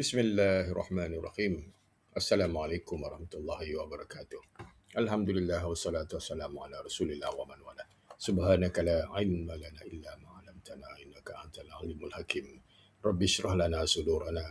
Bismillahirrahmanirrahim. Assalamualaikum warahmatullahi wabarakatuh. Alhamdulillah wassalatu wassalamu ala Rasulillah wa man wala. Subhanaka la ilma lana illa ma 'allamtana innaka antal alimul hakim. Rabbi shrah lana sudurana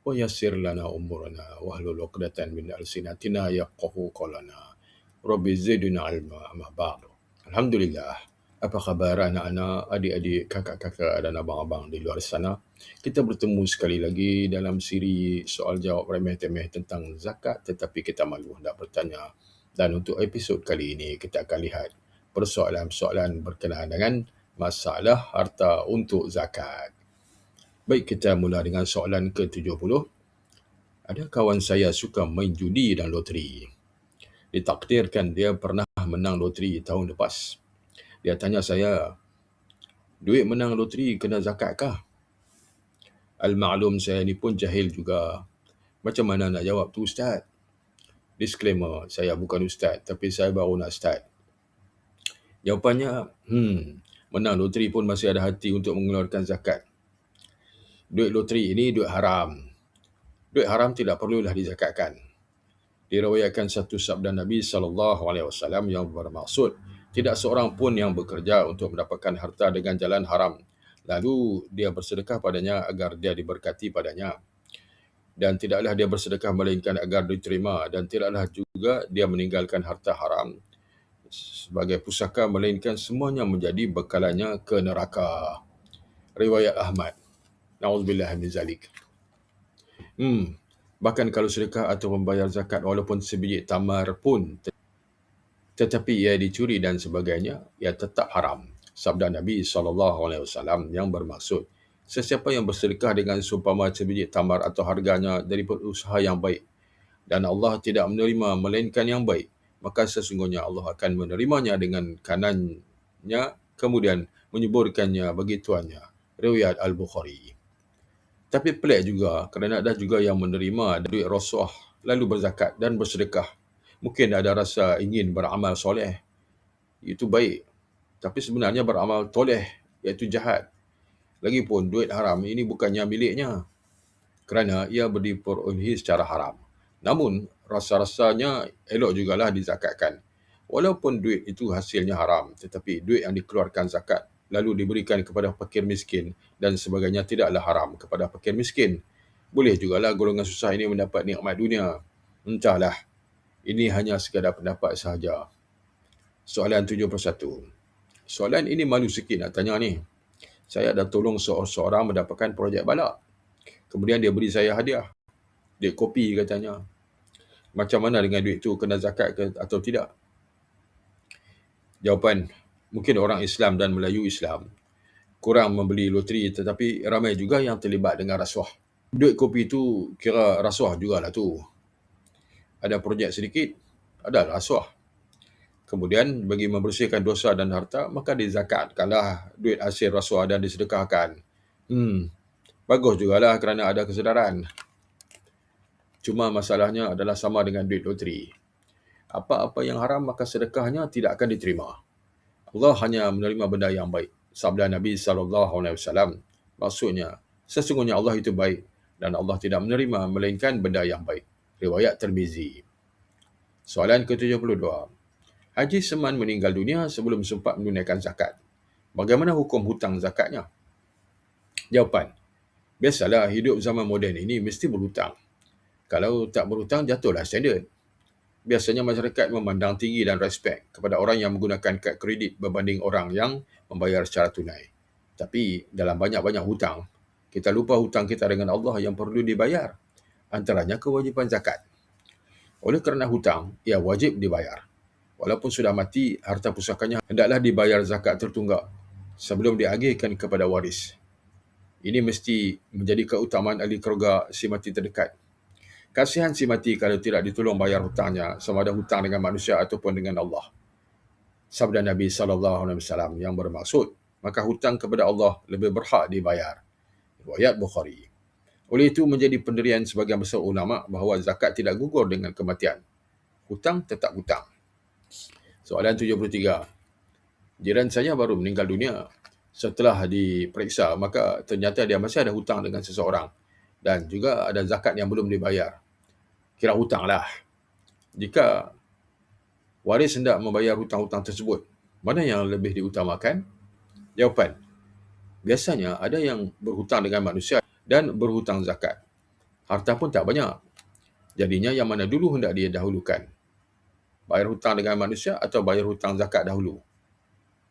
wa yassir lana umurana wahlul 'uqdatan min alsinatina yafqahu qawlana. Rabbi zidna ilma amma ba'du. Alhamdulillah. Apa khabar anak-anak, adik-adik, kakak-kakak dan abang-abang di luar sana? Kita bertemu sekali lagi dalam siri soal jawab remeh-temeh tentang zakat, tetapi kita malu hendak bertanya. Dan untuk episod kali ini, kita akan lihat persoalan-persoalan berkenaan dengan masalah harta untuk zakat. Baik, kita mula dengan soalan ke-70. Ada kawan saya suka main judi dan loteri. Ditakdirkan dia pernah menang loteri tahun lepas. Dia tanya saya, duit menang loteri kena zakat kah? Al-maklum saya ni pun jahil juga. Macam mana nak jawab tu Ustaz? Disclaimer, saya bukan Ustaz tapi saya baru nak start. Jawapannya, menang loteri pun masih ada hati untuk mengeluarkan zakat. Duit loteri ini duit haram. Duit haram tidak perlulah dizakatkan. Diriwayatkan satu sabda Nabi SAW yang bermaksud, tidak seorang pun yang bekerja untuk mendapatkan harta dengan jalan haram, lalu dia bersedekah padanya agar dia diberkati padanya. Dan tidaklah dia bersedekah melainkan agar diterima, dan tidaklah juga dia meninggalkan harta haram sebagai pusaka melainkan semuanya menjadi bekalannya ke neraka. Riwayat Ahmad. Na'udzubillah min zalik. Bahkan kalau sedekah atau membayar zakat walaupun sebiji tamar pun, tetapi ia dicuri dan sebagainya, ia tetap haram. Sabda Nabi SAW yang bermaksud, sesiapa yang bersedekah dengan seumpama sebiji tamar atau harganya daripada usaha yang baik, dan Allah tidak menerima melainkan yang baik, maka sesungguhnya Allah akan menerimanya dengan kanannya, kemudian menyeburkannya bagi tuannya. Riwayat Al-Bukhari. Tapi pelik juga kerana ada juga yang menerima duit rasuah lalu berzakat dan bersedekah. Mungkin ada rasa ingin beramal soleh. Itu baik. Tapi sebenarnya beramal toleh, iaitu jahat. Lagipun duit haram ini bukannya miliknya, kerana ia diperolehi secara haram. Namun, rasa-rasanya elok jugalah dizakatkan. Walaupun duit itu hasilnya haram, tetapi duit yang dikeluarkan zakat lalu diberikan kepada fakir miskin dan sebagainya tidaklah haram kepada fakir miskin. Boleh jugalah golongan susah ini mendapat nikmat dunia. Entahlah, ini hanya sekadar pendapat sahaja. Soalan 71. Soalan ini malu sikit nak tanya ni. Saya dah tolong seorang mendapatkan projek balak. Kemudian dia beri saya hadiah. Duit kopi katanya. Macam mana dengan duit tu, kena zakat ke atau tidak? Jawapan, mungkin orang Islam dan Melayu Islam kurang membeli loteri, tetapi ramai juga yang terlibat dengan rasuah. Duit kopi tu kira rasuah jugalah tu. Ada projek sedikit, ada rasuah. Kemudian bagi membersihkan dosa dan harta, maka dizakatkanlah duit hasil rasuah dan disedekahkan. Bagus jugalah kerana ada kesedaran. Cuma masalahnya adalah sama dengan duit loteri. Apa-apa yang haram maka sedekahnya tidak akan diterima. Allah hanya menerima benda yang baik. Sabda Nabi SAW. Maksudnya, sesungguhnya Allah itu baik dan Allah tidak menerima melainkan benda yang baik. Riwayat Tirmizi. Soalan ke-72. Haji Seman meninggal dunia sebelum sempat menunaikan zakat. Bagaimana hukum hutang zakatnya? Jawapan, biasalah hidup zaman moden ini mesti berhutang. Kalau tak berhutang, jatuhlah standard. Biasanya masyarakat memandang tinggi dan respek kepada orang yang menggunakan kad kredit berbanding orang yang membayar secara tunai. Tapi dalam banyak-banyak hutang, kita lupa hutang kita dengan Allah yang perlu dibayar. Antaranya kewajipan zakat. Oleh kerana hutang, ia wajib dibayar. Walaupun sudah mati, harta pusakanya hendaklah dibayar zakat tertunggak sebelum diagihkan kepada waris. Ini mesti menjadi keutamaan ahli keluarga si mati terdekat. Kasihan si mati kalau tidak ditolong bayar hutangnya, sama ada hutang dengan manusia ataupun dengan Allah. Sabda Nabi SAW yang bermaksud, maka hutang kepada Allah lebih berhak dibayar. Riwayat Bukhari. Oleh itu menjadi pendirian sebagian besar ulama bahawa zakat tidak gugur dengan kematian. Hutang tetap hutang. Soalan 73. Jiran saya baru meninggal dunia. Setelah diperiksa, maka ternyata dia masih ada hutang dengan seseorang. Dan juga ada zakat yang belum dibayar. Kira hutang lah. Jika waris hendak membayar hutang-hutang tersebut, mana yang lebih diutamakan? Jawapan, biasanya ada yang berhutang dengan manusia dan berhutang zakat. Harta pun tak banyak. Jadinya yang mana dulu hendak dia dahulukan? Bayar hutang dengan manusia atau bayar hutang zakat dahulu?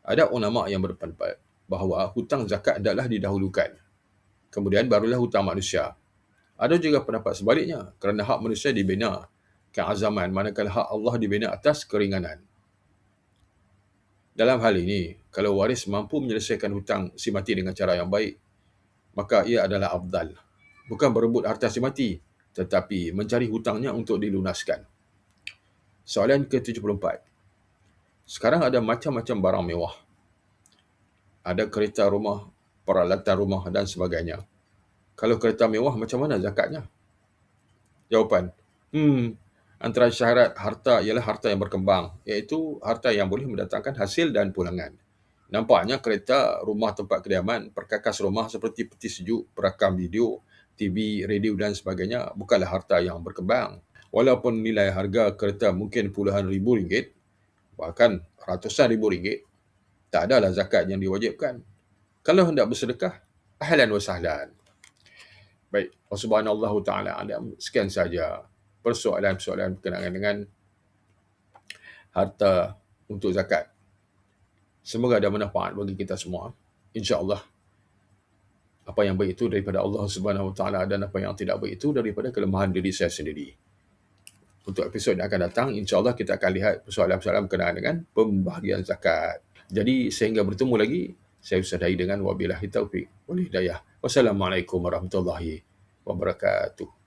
Ada ulama yang berpendapat bahawa hutang zakat hendaklah didahulukan. Kemudian barulah hutang manusia. Ada juga pendapat sebaliknya, kerana hak manusia dibina keazaman, manakala hak Allah dibina atas keringanan. Dalam hal ini, kalau waris mampu menyelesaikan hutang si mati dengan cara yang baik, maka ia adalah afdal. Bukan berebut harta si mati, tetapi mencari hutangnya untuk dilunaskan. Soalan ke-74. Sekarang ada macam-macam barang mewah. Ada kereta rumah, peralatan rumah dan sebagainya. Kalau kereta mewah, macam mana zakatnya? Jawapan, antara syarat harta ialah harta yang berkembang, iaitu harta yang boleh mendatangkan hasil dan pulangan. Nampaknya kereta, rumah tempat kediaman, perkakas rumah seperti peti sejuk, perakam video, TV, radio dan sebagainya bukanlah harta yang berkembang. Walaupun nilai harga kereta mungkin puluhan ribu ringgit, bahkan ratusan ribu ringgit, tak adalah zakat yang diwajibkan. Kalau hendak bersedekah, ahlan wa sahlan. Baik, subhanallahu ta'ala alam. Sekian saja persoalan-persoalan berkenaan dengan harta untuk zakat. Semoga ada manfaat bagi kita semua. InsyaAllah, apa yang baik itu daripada Allah Subhanahu Wa Taala dan apa yang tidak baik itu daripada kelemahan diri saya sendiri. Untuk episod yang akan datang, insyaAllah kita akan lihat persoalan-persoalan berkenaan dengan pembahagian zakat. Jadi, sehingga bertemu lagi, saya usahakan dengan wabillahi taufiq wal hidayah. Wassalamualaikum warahmatullahi wabarakatuh.